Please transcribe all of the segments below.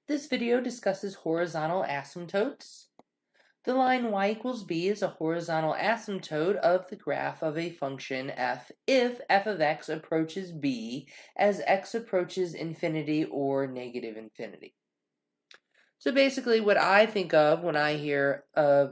This video discusses horizontal asymptotes. The line y equals b is a horizontal asymptote of the graph of a function f if f of x approaches b as x approaches infinity or negative infinity. So basically what I think of when I hear a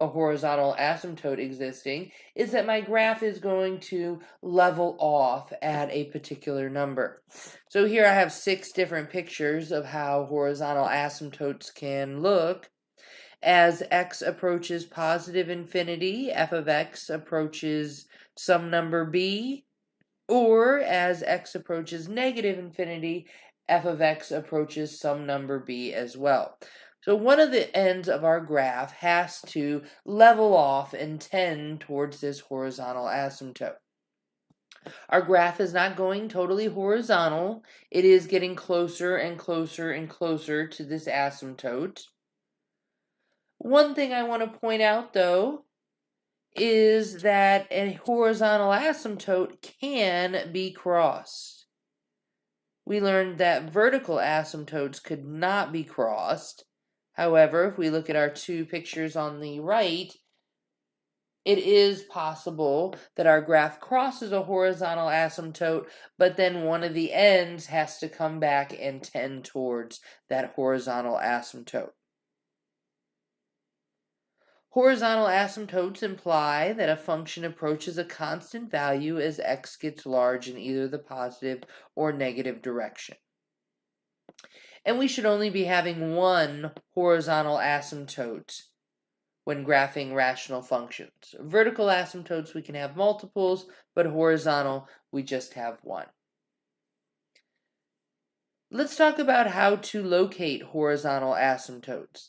horizontal asymptote existing is that my graph is going to level off at a particular number. So here I have 6 different pictures of how horizontal asymptotes can look. As x approaches positive infinity, f of x approaches some number b, or as x approaches negative infinity, f of x approaches some number b as well. So one of the ends of our graph has to level off and tend towards this horizontal asymptote. Our graph is not going totally horizontal. It is getting closer and closer and closer to this asymptote. One thing I want to point out, though, is that a horizontal asymptote can be crossed. We learned that vertical asymptotes could not be crossed. However, if we look at our 2 pictures on the right, it is possible that our graph crosses a horizontal asymptote, but then one of the ends has to come back and tend towards that horizontal asymptote. Horizontal asymptotes imply that a function approaches a constant value as x gets large in either the positive or negative direction. And we should only be having one horizontal asymptote when graphing rational functions. Vertical asymptotes, we can have multiples, but horizontal, we just have one. Let's talk about how to locate horizontal asymptotes.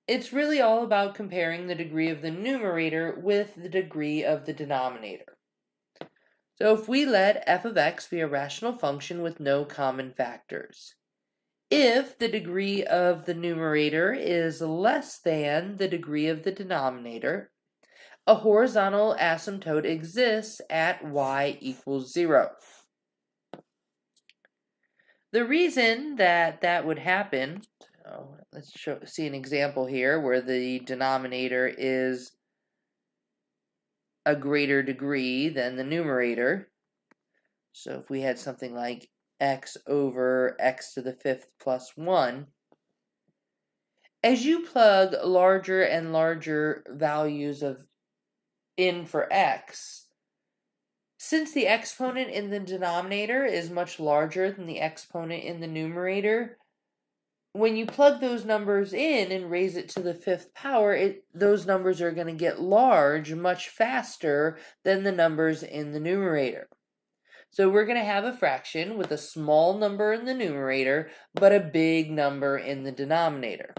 It's really all about comparing the degree of the numerator with the degree of the denominator. So if we let f of x be a rational function with no common factors, if the degree of the numerator is less than the degree of the denominator, a horizontal asymptote exists at y equals 0. The reason that would happen, let's see an example here where the denominator is a greater degree than the numerator. So if we had something like x over x to the 5th plus 1, as you plug larger and larger values in for x, since the exponent in the denominator is much larger than the exponent in the numerator, when you plug those numbers in and raise it to the 5th power, those numbers are going to get large much faster than the numbers in the numerator. So we're going to have a fraction with a small number in the numerator, but a big number in the denominator.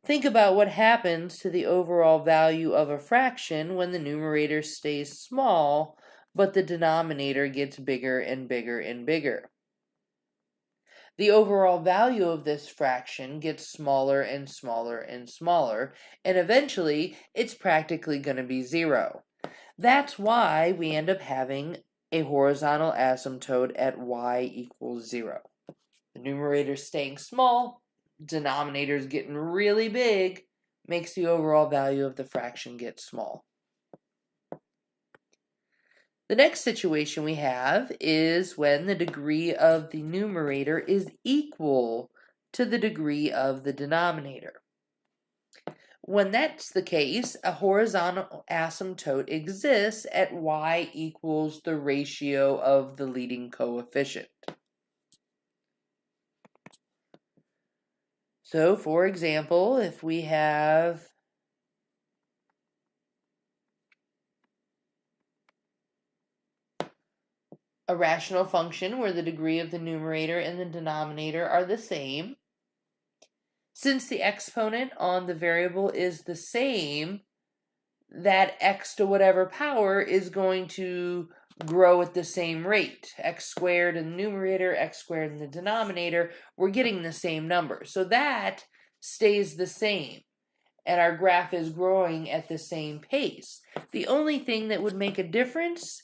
Think about what happens to the overall value of a fraction when the numerator stays small, but the denominator gets bigger and bigger and bigger. The overall value of this fraction gets smaller and smaller and smaller, and eventually it's practically going to be 0. That's why we end up having a horizontal asymptote at y equals 0. The numerator staying small, denominator's getting really big, makes the overall value of the fraction get small. The next situation we have is when the degree of the numerator is equal to the degree of the denominator. When that's the case, a horizontal asymptote exists at y equals the ratio of the leading coefficient. So, for example, if we have a rational function where the degree of the numerator and the denominator are the same, since the exponent on the variable is the same, that x to whatever power is going to grow at the same rate. X squared in the numerator, x squared in the denominator, we're getting the same number. So that stays the same, and our graph is growing at the same pace. The only thing that would make a difference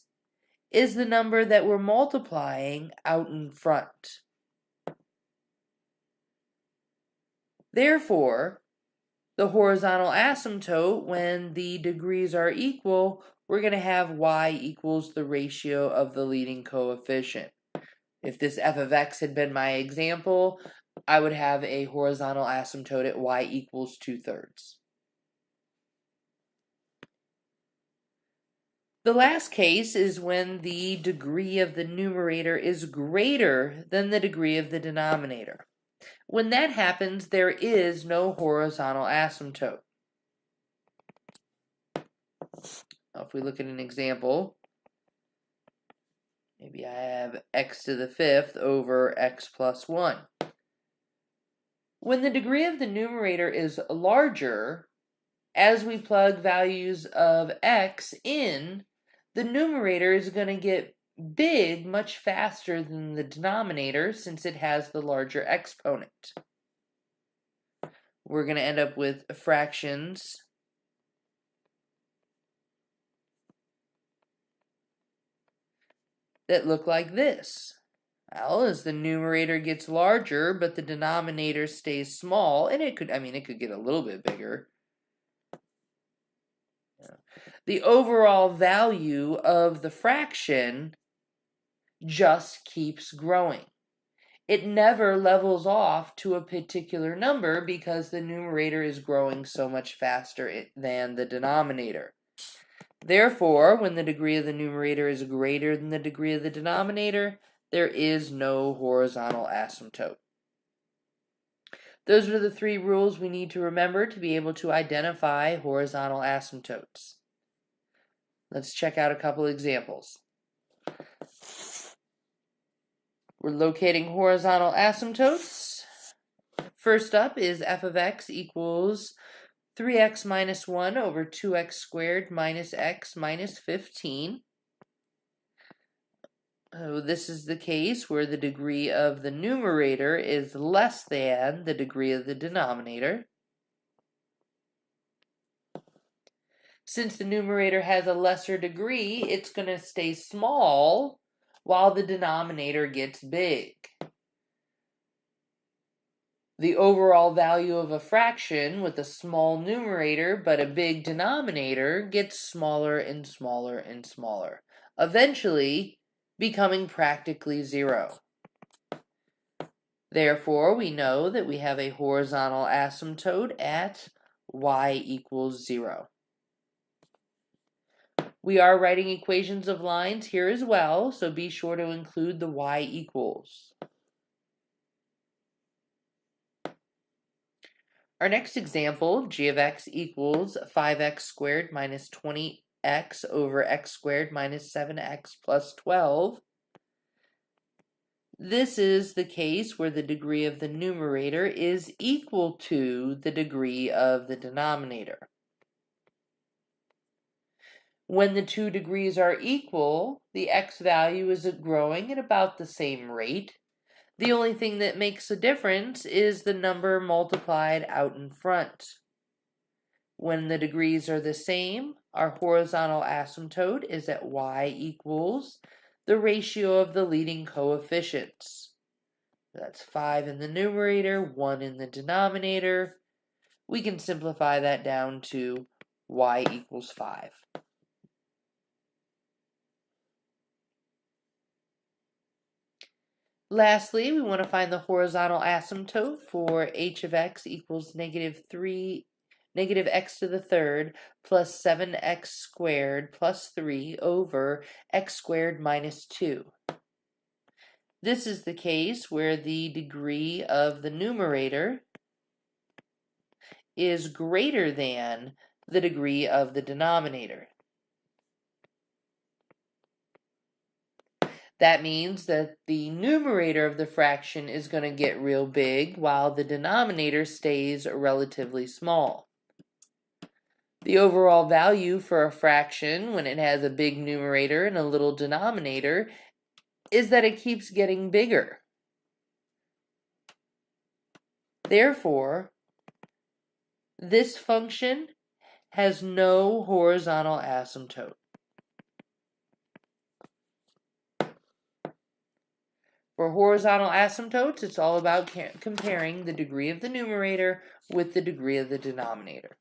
is the number that we're multiplying out in front. Therefore, the horizontal asymptote, when the degrees are equal, we're going to have y equals the ratio of the leading coefficient. If this f of x had been my example, I would have a horizontal asymptote at y equals 2/3. The last case is when the degree of the numerator is greater than the degree of the denominator. When that happens, there is no horizontal asymptote. Now, if we look at an example, maybe I have x to the 5th over x plus 1. When the degree of the numerator is larger, as we plug values of x in, the numerator is going to get big much faster than the denominator since it has the larger exponent. We're going to end up with fractions that look like this. Well, as the numerator gets larger, but the denominator stays small, and it could get a little bit bigger. The overall value of the fraction just keeps growing. It never levels off to a particular number because the numerator is growing so much faster than the denominator. Therefore, when the degree of the numerator is greater than the degree of the denominator, there is no horizontal asymptote. Those are the 3 rules we need to remember to be able to identify horizontal asymptotes. Let's check out a couple examples. We're locating horizontal asymptotes. First up is f of x equals 3x minus 1 over 2x squared minus x minus 15. This is the case where the degree of the numerator is less than the degree of the denominator. Since the numerator has a lesser degree, it's going to stay small while the denominator gets big. The overall value of a fraction with a small numerator but a big denominator gets smaller and smaller and smaller, eventually becoming practically 0. Therefore, we know that we have a horizontal asymptote at y equals 0. We are writing equations of lines here as well, so be sure to include the y equals. Our next example, g of x equals 5x squared minus 20x over x squared minus 7x plus 12. This is the case where the degree of the numerator is equal to the degree of the denominator. When the 2 degrees are equal, the x value is growing at about the same rate. The only thing that makes a difference is the number multiplied out in front. When the degrees are the same, our horizontal asymptote is at y equals the ratio of the leading coefficients. That's 5 in the numerator, 1 in the denominator. We can simplify that down to y equals 5. Lastly, we want to find the horizontal asymptote for h of x equals negative x to the 3rd plus 7x squared plus 3 over x squared minus 2. This is the case where the degree of the numerator is greater than the degree of the denominator. That means that the numerator of the fraction is going to get real big while the denominator stays relatively small. The overall value for a fraction when it has a big numerator and a little denominator is that it keeps getting bigger. Therefore, this function has no horizontal asymptote. For horizontal asymptotes, it's all about comparing the degree of the numerator with the degree of the denominator.